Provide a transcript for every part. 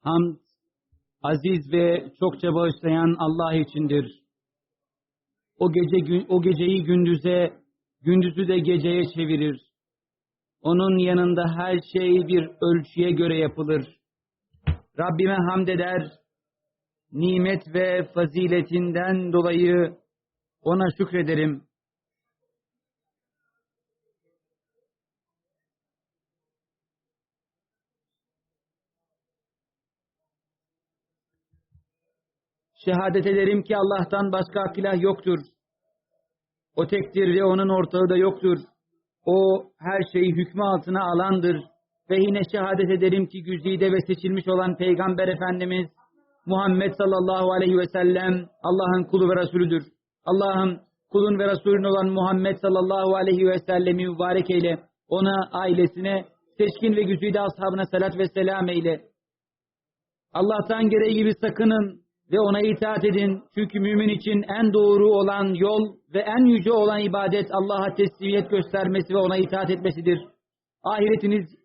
Hamd, aziz ve çokça bağışlayan Allah içindir. O geceyi gündüze, gündüzü de geceye çevirir. Onun yanında her şey bir ölçüye göre yapılır. Rabbime hamd eder, nimet ve faziletinden dolayı ona şükrederim. Şehadet ederim ki Allah'tan başka hak ilah yoktur. O tektir ve onun ortağı da yoktur. O her şeyi hükmü altına alandır. Ve yine şehadet ederim ki güzide ve seçilmiş olan Peygamber Efendimiz Muhammed sallallahu aleyhi ve sellem Allah'ın kulu ve Resulüdür. Allah'ın kulun ve Resulün olan Muhammed sallallahu aleyhi ve sellemi mübarek eyle. Ona, ailesine, seçkin ve güzide ashabına salat ve selam eyle. Allah'tan gereği gibi sakının ve ona itaat edin. Çünkü mümin için en doğru olan yol ve en yüce olan ibadet Allah'a teslimiyet göstermesi ve ona itaat etmesidir.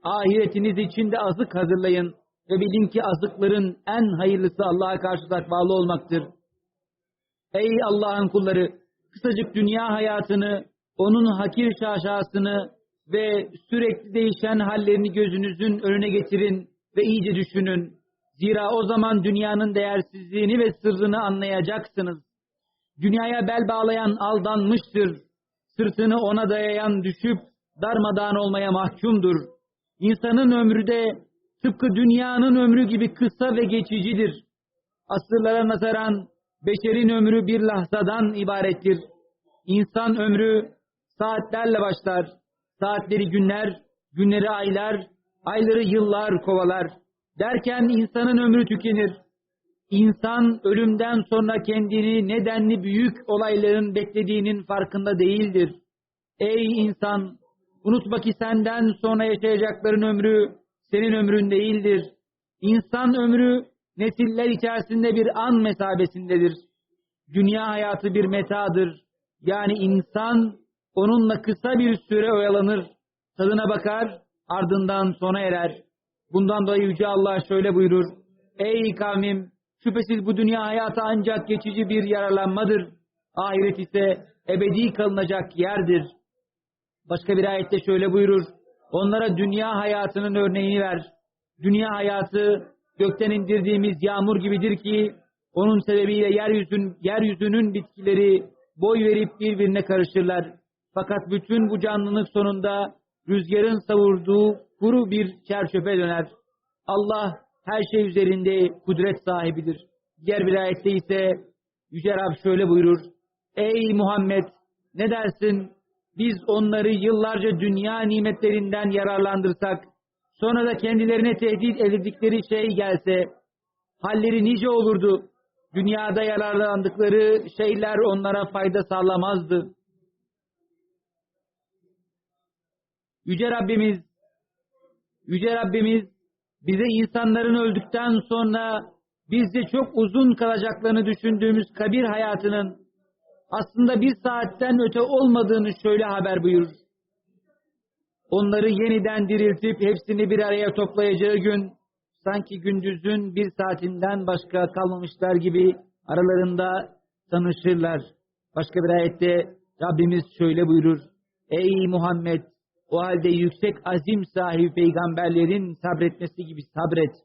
Ahiretiniz için de azık hazırlayın ve bilin ki azıkların en hayırlısı Allah'a karşı takvalı olmaktır. Ey Allah'ın kulları! Kısacık dünya hayatını, onun hakir şaşasını ve sürekli değişen hallerini gözünüzün önüne getirin ve iyice düşünün. Zira o zaman dünyanın değersizliğini ve sırrını anlayacaksınız. Dünyaya bel bağlayan aldanmıştır. Sırtını ona dayayan düşüp darmadağın olmaya mahkumdur. İnsanın ömrü de tıpkı dünyanın ömrü gibi kısa ve geçicidir. Asırlara nazaran beşerin ömrü bir lahzadan ibarettir. İnsan ömrü saatlerle başlar. Saatleri günler, günleri aylar, ayları yıllar kovalar. Derken insanın ömrü tükenir. İnsan ölümden sonra kendini nedenli büyük olayların beklediğinin farkında değildir. Ey insan! Unutma ki senden sonra yaşayacakların ömrü senin ömrün değildir. İnsan ömrü nesiller içerisinde bir an mesabesindedir. Dünya hayatı bir metadır. Yani insan onunla kısa bir süre oyalanır, tadına bakar, ardından sona erer. Bundan dolayı Yüce Allah şöyle buyurur: Ey kavmim! Şüphesiz bu dünya hayatı ancak geçici bir yararlanmadır. Ahiret ise ebedi kalınacak yerdir. Başka bir ayette şöyle buyurur: Onlara dünya hayatının örneğini ver. Dünya hayatı gökten indirdiğimiz yağmur gibidir ki onun sebebiyle yeryüzünün bitkileri boy verip birbirine karışırlar. Fakat bütün bu canlılık sonunda rüzgarın savurduğu kuru bir çerçöpe döner. Allah her şey üzerinde kudret sahibidir. Diğer bir ayette ise Yüce Rab şöyle buyurur: Ey Muhammed! Ne dersin? Biz onları yıllarca dünya nimetlerinden yararlandırsak, sonra da kendilerine tehdit edildikleri şey gelse, halleri nice olurdu. Dünyada yararlandıkları şeyler onlara fayda sağlamazdı. Yüce Rabbimiz bize insanların öldükten sonra bizce çok uzun kalacaklarını düşündüğümüz kabir hayatının aslında bir saatten öte olmadığını şöyle haber buyurur: Onları yeniden diriltip hepsini bir araya toplayacağı gün sanki gündüzün bir saatinden başka kalmamışlar gibi aralarında tanışırlar. Başka bir ayette Rabbimiz şöyle buyurur: Ey Muhammed! O halde yüksek azim sahibi peygamberlerin sabretmesi gibi sabret.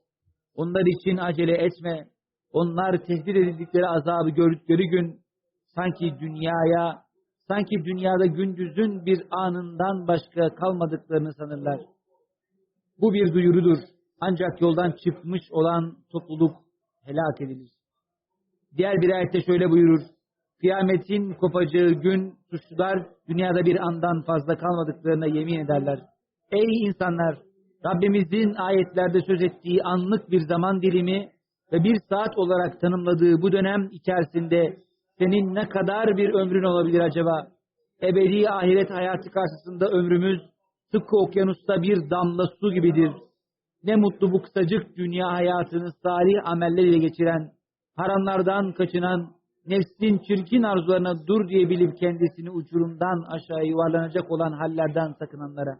Onlar için acele etme. Onlar tehdit edildikleri azabı gördükleri gün sanki dünyada gündüzün bir anından başka kalmadıklarını sanırlar. Bu bir duyurudur. Ancak yoldan çıkmış olan topluluk helak edilir. Diğer bir ayette şöyle buyurur: Kıyametin kopacağı gün suçlular dünyada bir andan fazla kalmadıklarına yemin ederler. Ey insanlar! Rabbimizin ayetlerde söz ettiği anlık bir zaman dilimi ve bir saat olarak tanımladığı bu dönem içerisinde senin ne kadar bir ömrün olabilir acaba? Ebedi ahiret hayatı karşısında ömrümüz tıpkı okyanusta bir damla su gibidir. Ne mutlu bu kısacık dünya hayatını salih amelleriyle geçiren, haramlardan kaçınan, nefsin çirkin arzularına dur diye bilip kendisini uçurumdan aşağı yuvarlanacak olan hallerden sakınanlara.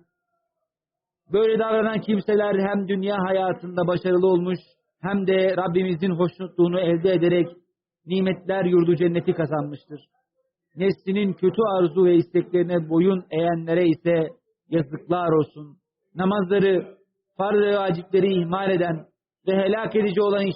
Böyle davranan kimseler hem dünya hayatında başarılı olmuş hem de Rabbimizin hoşnutluğunu elde ederek nimetler yurdu cenneti kazanmıştır. Nefsinin kötü arzu ve isteklerine boyun eğenlere ise yazıklar olsun. Namazları, farz ve vacipleri ihmal eden ve helak edici olan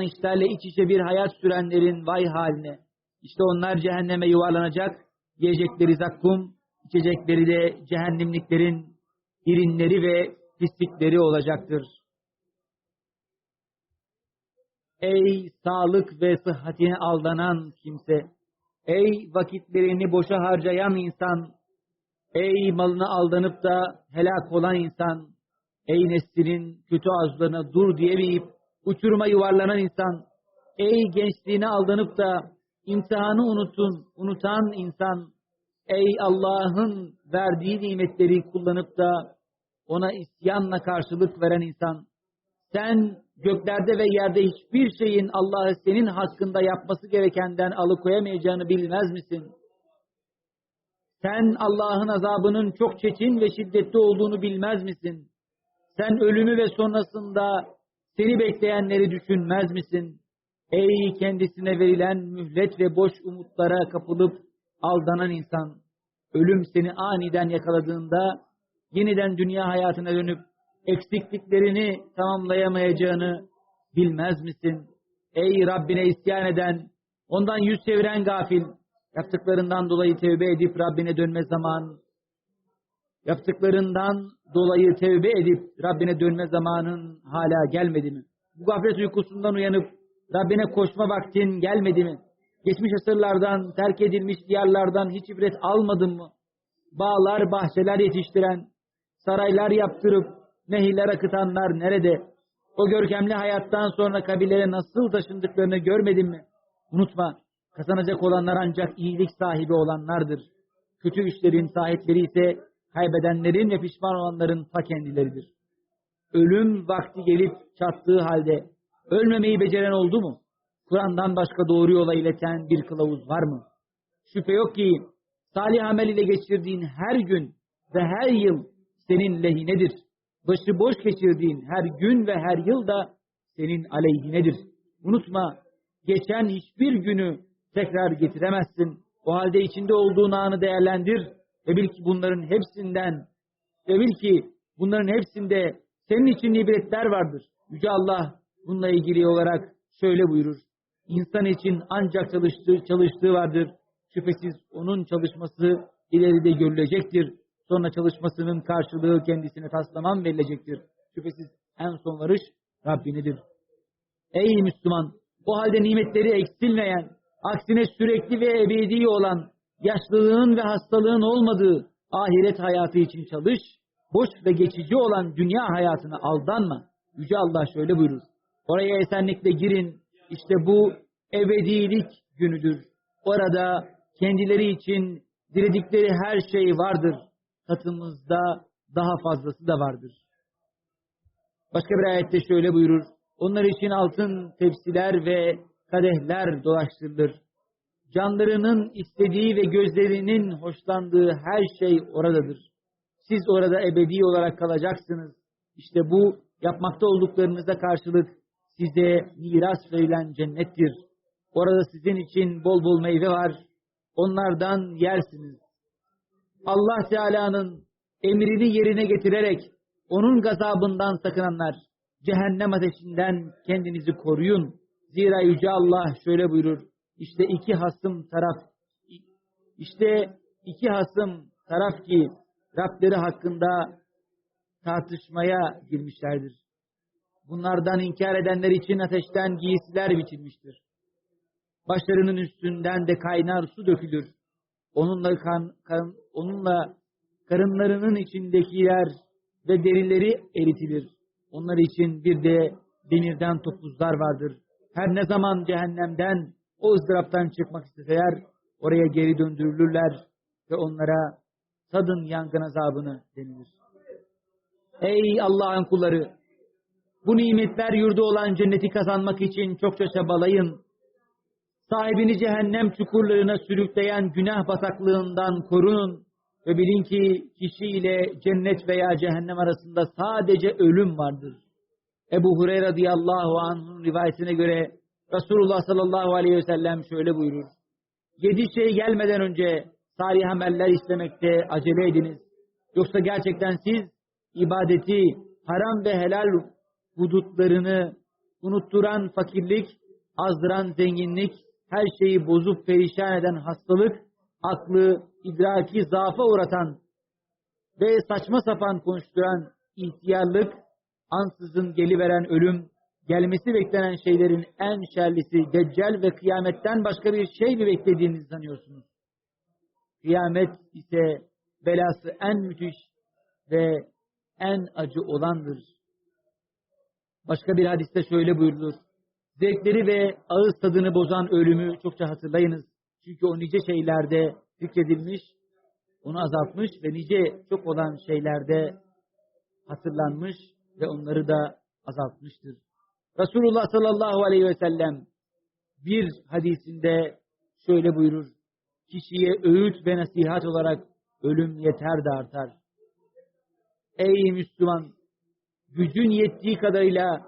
işlerle iç içe bir hayat sürenlerin vay haline. İşte onlar cehenneme yuvarlanacak, yiyecekleri zakkum, içecekleri de cehennemliklerin irinleri ve pislikleri olacaktır. Ey sağlık ve sıhhatine aldanan kimse! Ey vakitlerini boşa harcayan insan! Ey malına aldanıp da helak olan insan! Ey neslinin kötü arzularına dur diyemeyip uçuruma yuvarlanan insan! Ey gençliğine aldanıp da imtihanı unutan insan! Ey Allah'ın verdiği nimetleri kullanıp da ona isyanla karşılık veren insan! Sen göklerde ve yerde hiçbir şeyin Allah'ı senin hakkında yapması gerekenden alıkoyamayacağını bilmez misin? Sen Allah'ın azabının çok çetin ve şiddetli olduğunu bilmez misin? Sen ölümü ve sonrasında seni bekleyenleri düşünmez misin? Ey kendisine verilen mühlet ve boş umutlara kapılıp aldanan insan! Ölüm seni aniden yakaladığında yeniden dünya hayatına dönüp eksikliklerini tamamlayamayacağını bilmez misin? Ey Rabbine isyan eden, ondan yüz çeviren gafil, yaptıklarından dolayı tevbe edip Rabbine dönme zamanın hala gelmedi mi? Bu gaflet uykusundan uyanıp Rabbine koşma vaktin gelmedi mi? Geçmiş asırlardan, terk edilmiş diyarlardan hiç ibret almadın mı? Bağlar, bahçeler yetiştiren, saraylar yaptırıp nehirler akıtanlar nerede? O görkemli hayattan sonra kabirlere nasıl taşındıklarını görmedin mi? Unutma, kazanacak olanlar ancak iyilik sahibi olanlardır. Kötü işlerin sahipleri ise kaybedenlerin ve pişman olanların ta kendileridir. Ölüm vakti gelip çattığı halde ölmemeyi beceren oldu mu? Kur'an'dan başka doğru yola ileten bir kılavuz var mı? Şüphe yok ki salih amel ile geçirdiğin her gün ve her yıl senin lehinedir. Başıboş geçirdiğin her gün ve her yıl da senin aleyhinedir. Unutma, geçen hiçbir günü tekrar getiremezsin. O halde içinde olduğun anı değerlendir ve bil ki bunların hepsinde senin için ibretler vardır. Yüce Allah bununla ilgili olarak şöyle buyurur: İnsan için ancak çalıştığı vardır. Şüphesiz onun çalışması ileride görülecektir. Sonra çalışmasının karşılığı kendisine taslaman verilecektir. Şüphesiz en son varış Rabbinedir. Ey Müslüman! O halde nimetleri eksilmeyen, aksine sürekli ve ebedi olan, yaşlılığın ve hastalığın olmadığı ahiret hayatı için çalış, boş ve geçici olan dünya hayatına aldanma. Yüce Allah şöyle buyurur: Oraya esenlikle girin, işte bu ebedilik günüdür. Orada kendileri için diledikleri her şey vardır. Katımızda daha fazlası da vardır. Başka bir ayette şöyle buyurur: Onlar için altın tepsiler ve kadehler dolaştırılır. Canlarının istediği ve gözlerinin hoşlandığı her şey oradadır. Siz orada ebedi olarak kalacaksınız. İşte bu yapmakta olduklarınıza karşılık size miras verilen cennettir. Orada sizin için bol bol meyve var. Onlardan yersiniz. Allah Teala'nın emrini yerine getirerek onun gazabından sakınanlar, cehennem ateşinden kendinizi koruyun. Zira Yüce Allah şöyle buyurur: İşte iki hasım taraf ki Rableri hakkında tartışmaya girmişlerdir. Bunlardan inkar edenler için ateşten giysiler biçilmiştir. Başlarının üstünden de kaynar su dökülür. Onunla karınlarının içindekiler ve derileri eritilir. Onlar için bir de demirden topuzlar vardır. Her ne zaman cehennemden, o ızdıraptan çıkmak isteseler, oraya geri döndürülürler ve onlara tadın yangın azabını denilir. Ey Allah'ın kulları! Bu nimetler yurdu olan cenneti kazanmak için çokça çabalayın. Sahibini cehennem çukurlarına sürükleyen günah bataklığından korunun Ve bilin ki kişi ile cennet veya cehennem arasında sadece ölüm vardır. Ebu Hureyre radıyallahu anh'ın rivayetine göre Resulullah sallallahu aleyhi ve sellem şöyle buyurur. 7 şey gelmeden önce salih ameller işlemekte acele ediniz. Yoksa gerçekten siz ibadeti, haram ve helal hudutlarını unutturan fakirlik, azdıran zenginlik, her şeyi bozup perişan eden hastalık, aklı, idraki zaafa uğratan ve saçma sapan konuşturan ihtiyarlık, ansızın geliveren ölüm, gelmesi beklenen şeylerin en şerlisi Deccal ve kıyametten başka bir şey mi beklediğinizi sanıyorsunuz? Kıyamet ise belası en müthiş ve en acı olandır. Başka bir hadiste şöyle buyurulur. Zevkleri ve ağız tadını bozan ölümü çokça hatırlayınız. Çünkü o nice şeylerde zikredilmiş, onu azaltmış ve nice çok olan şeylerde hatırlanmış ve onları da azaltmıştır. Resulullah sallallahu aleyhi ve sellem bir hadisinde şöyle buyurur. Kişiye öğüt ve nasihat olarak ölüm yeter de artar. Ey Müslüman! Gücün yettiği kadarıyla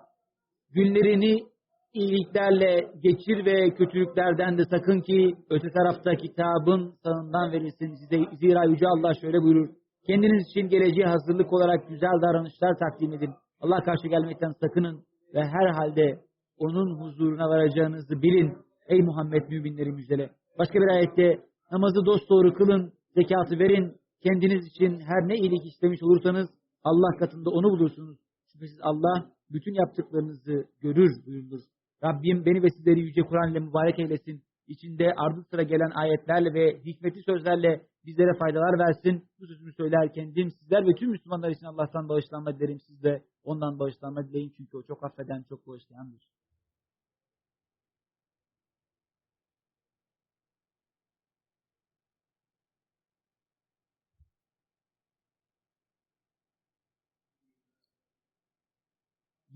günlerini iyiliklerle geçir ve kötülüklerden de sakın ki öte tarafta kitabın sağından verilsin size. Zira Yüce Allah şöyle buyurur. Kendiniz için geleceğe hazırlık olarak güzel davranışlar takdim edin. Allah karşı gelmekten sakının ve herhalde onun huzuruna varacağınızı bilin. Ey Muhammed müminleri müjdele. Başka bir ayette namazı dosdoğru kılın, zekatı verin. Kendiniz için her ne iyilik istemiş olursanız Allah katında onu bulursunuz. Şüphesiz Allah bütün yaptıklarınızı görür buyurulur. Rabbim beni ve sizleri yüce Kur'an ile mübarek eylesin. İçinde ardı sıra gelen ayetlerle ve hikmetli sözlerle bizlere faydalar versin. Bu sözümü söyler kendim, sizler ve tüm Müslümanlar için Allah'tan bağışlanma dilerim. Siz de ondan bağışlanma dileyin çünkü o çok affeden, çok bağışlayandır.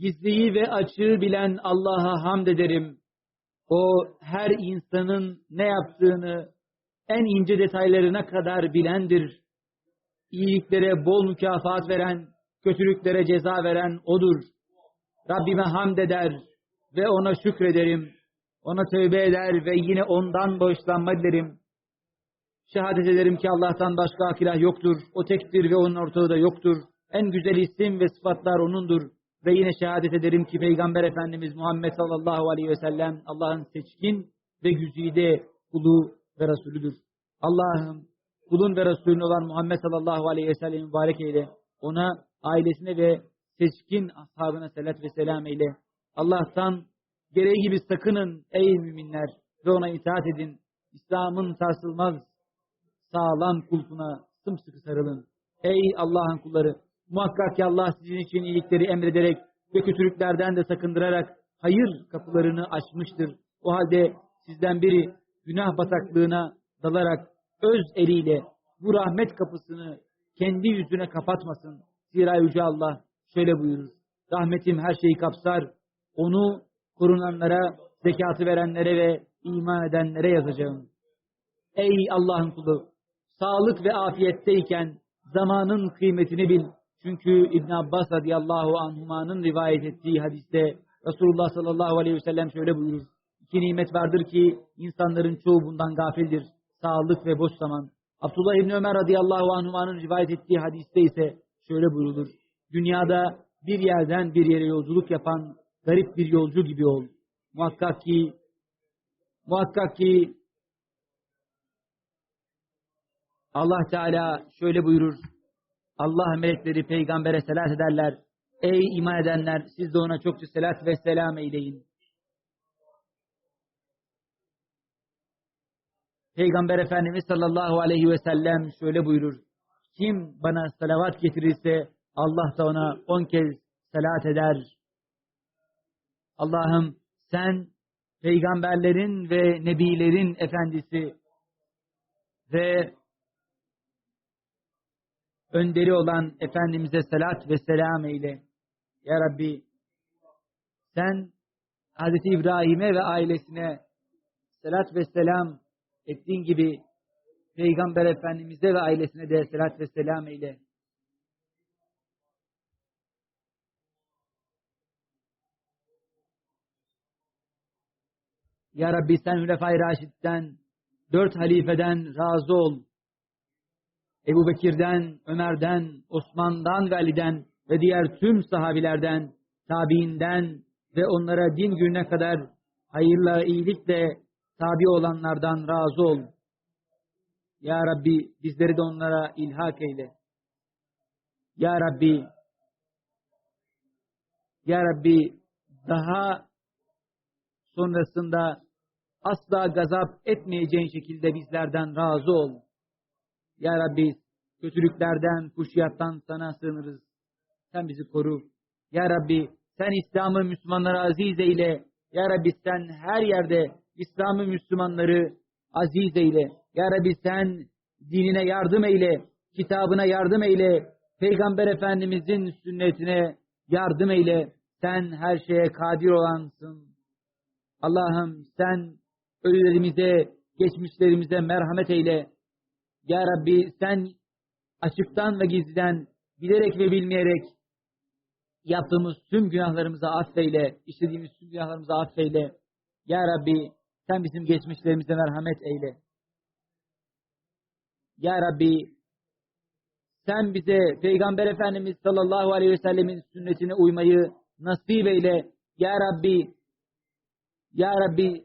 Gizliyi ve açığı bilen Allah'a hamd ederim. O her insanın ne yaptığını en ince detaylarına kadar bilendir. İyiliklere bol mükafat veren, kötülüklere ceza veren O'dur. Rabbime hamd eder ve O'na şükrederim. O'na tövbe eder ve yine O'ndan bağışlanma dilerim. Şehadet ederim ki Allah'tan başka hak ilah yoktur. O tektir ve O'nun ortağı da yoktur. En güzel isim ve sıfatlar O'nundur. Ve yine şehadet ederim ki Peygamber Efendimiz Muhammed sallallahu aleyhi ve sellem Allah'ın seçkin ve güzide kulu ve Resulüdür. Allah'ım kulun ve Resulün olan Muhammed sallallahu aleyhi ve sellem mübarek eyle. Ona, ailesine ve seçkin ashabına selat ve selam eyle. Allah'tan gereği gibi sakının ey müminler ve ona itaat edin. İslam'ın sarsılmaz sağlam kulpuna sımsıkı sarılın. Ey Allah'ın kulları! Muhakkak ki Allah sizin için iyilikleri emrederek ve kötülüklerden de sakındırarak hayır kapılarını açmıştır. O halde sizden biri günah bataklığına dalarak öz eliyle bu rahmet kapısını kendi yüzüne kapatmasın. Zira Yüce Allah şöyle buyurur. Rahmetim her şeyi kapsar. Onu korunanlara, zekatı verenlere ve iman edenlere yazacağım. Ey Allah'ın kulu! Sağlık ve afiyetteyken zamanın kıymetini bil. Çünkü İbn Abbas radıyallahu anhuma'nın rivayet ettiği hadiste Resulullah sallallahu aleyhi ve sellem şöyle buyurur. İki nimet vardır ki insanların çoğu bundan gafildir. Sağlık ve boş zaman. Abdullah İbni Ömer radıyallahu anhuma'nın rivayet ettiği hadiste ise şöyle buyurulur. Dünyada bir yerden bir yere yolculuk yapan garip bir yolcu gibi ol. Muhakkak ki Allah Teala şöyle buyurur. Allah melekleri peygambere selat ederler. Ey iman edenler siz de ona çokça selat ve selam eyleyin. Peygamber Efendimiz sallallahu aleyhi ve sellem şöyle buyurur. Kim bana salavat getirirse Allah da ona 10 kez selat eder. Allah'ım sen peygamberlerin ve nebilerin efendisi ve önderi olan Efendimiz'e selat ve selam eyle. Ya Rabbi sen Hazreti İbrahim'e ve ailesine selat ve selam ettiğin gibi Peygamber Efendimiz'e ve ailesine de selat ve selam eyle. Ya Rabbi sen Hülefai Raşid'den, 4 halifeden razı ol. Ebu Bekir'den, Ömer'den, Osman'dan ve Ali'den ve diğer tüm sahabilerden, tabiinden ve onlara din gününe kadar hayırla, iyilikle tabi olanlardan razı ol. Ya Rabbi bizleri de onlara ilhak eyle. Ya Rabbi, Ya Rabbi daha sonrasında asla gazap etmeyeceğin şekilde bizlerden razı ol. Ya Rabbi kötülüklerden, fuhşiyattan sana sığınırız. Sen bizi koru. Ya Rabbi sen İslam'ı Müslümanlara aziz eyle. Ya Rabbi sen her yerde İslam'ı Müslümanları aziz eyle. Ya Rabbi sen dinine yardım eyle. Kitabına yardım eyle. Peygamber Efendimizin sünnetine yardım eyle. Sen her şeye kadir olansın. Allah'ım sen ölülerimize, geçmişlerimize merhamet eyle. Ya Rabbi sen açıktan ve gizliden, bilerek ve bilmeyerek yaptığımız tüm günahlarımızı affeyle, işlediğimiz tüm günahlarımızı affeyle. Ya Rabbi sen bizim geçmişlerimize merhamet eyle. Ya Rabbi sen bize Peygamber Efendimiz sallallahu aleyhi ve sellemin sünnetine uymayı nasip eyle. Ya Rabbi, Ya Rabbi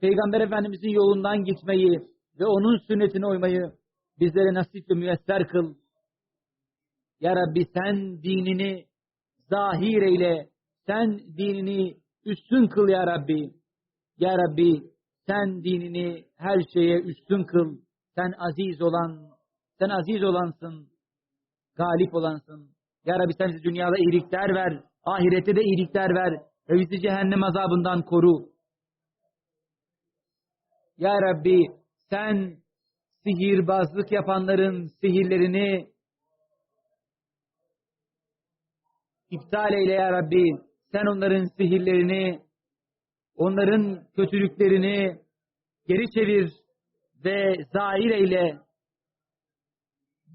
Peygamber Efendimizin yolundan gitmeyi ve onun sünnetine uymayı bizlere nasip ve müyesser kıl. Ya Rabbi sen dinini zahir eyle. Sen dinini üstün kıl ya Rabbi. Ya Rabbi sen dinini her şeye üstün kıl. Sen aziz olansın, galip olansın. Ya Rabbi sen bize dünyada iyilikler ver, ahirette de iyilikler ver ve bizi cehennem azabından koru. Ya Rabbi sen sihirbazlık yapanların sihirlerini iptal eyle ya Rabbi. Sen onların sihirlerini, onların kötülüklerini geri çevir ve zahir eyle.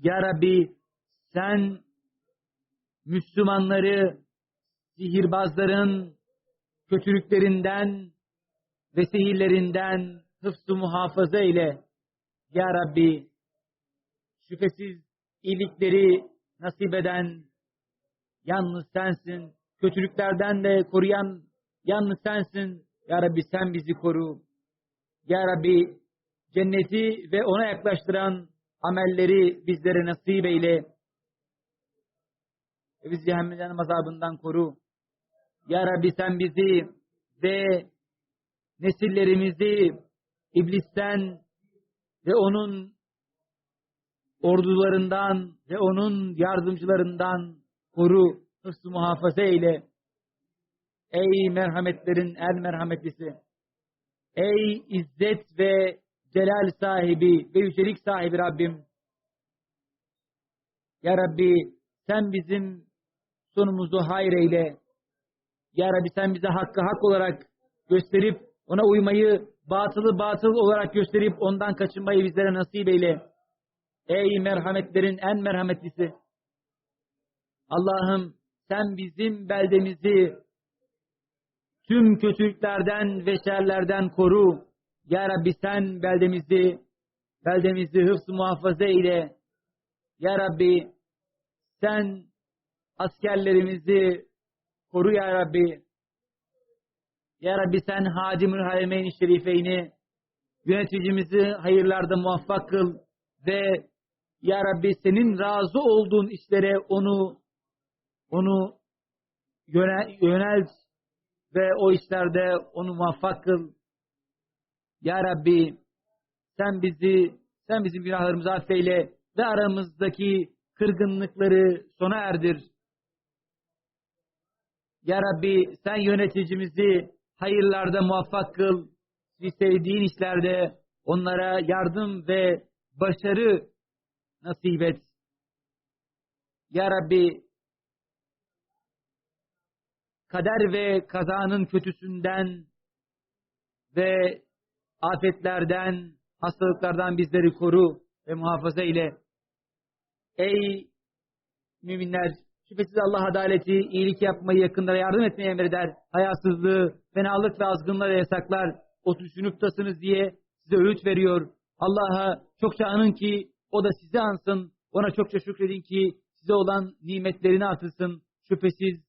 Ya Rabbi sen Müslümanları sihirbazların kötülüklerinden ve sihirlerinden hıfz-ı muhafaza eyle. Ya Rabbi şüphesiz iyilikleri nasip eden yalnız sensin. Kötülüklerden de koruyan yalnız sensin. Ya Rabbi sen bizi koru. Ya Rabbi cenneti ve ona yaklaştıran amelleri bizlere nasip eyle. Ve bizi cehennem azabından koru. Ya Rabbi sen bizi ve nesillerimizi iblisten ve onun ordularından ve onun yardımcılarından koru, hıfz-ı muhafaza eyle. Ey merhametlerin en merhametlisi, ey izzet ve celal sahibi ve yücelik sahibi Rabbim. Ya Rabbi sen bizim sonumuzu hayır eyle. Ya Rabbi sen bize hakkı hak olarak gösterip ona uymayı batılı batıl olarak gösterip ondan kaçınmayı bizlere nasip eyle. Ey merhametlerin en merhametlisi. Allah'ım sen bizim beldemizi tüm kötülüklerden ve şerlerden koru. Ya Rabbi sen beldemizi hıfz-ı muhafaza eyle. Ya Rabbi sen askerlerimizi koru ya Rabbi. Ya Rabbi sen Hadimül Harameyn-i Şerifeyni yöneticimizi hayırlarda muvaffak kıl ve ya Rabbi senin razı olduğun işlere onu yönelt ve o işlerde onu muvaffak kıl. Ya Rabbi sen bizim günahlarımızı affeyle ve aramızdaki kırgınlıkları sona erdir. Ya Rabbi sen yöneticimizi hayırlarda muvaffak kıl. Sevdiğin işlerde onlara yardım ve başarı nasip et. Ya Rabbi kader ve kazanın kötüsünden ve afetlerden, Hastalıklardan bizleri koru ve muhafaza ile. Ey müminler! Şüphesiz Allah adaleti, iyilik yapmayı, yakınlara yardım etmeyi emreder. Hayasızlığı, fenalık ve azgınları yasaklar. O düşünüp tasınız diye size öğüt veriyor. Allah'a çokça anın ki o da sizi ansın. Ona çokça şükredin ki size olan nimetlerini artırsın. Şüphesiz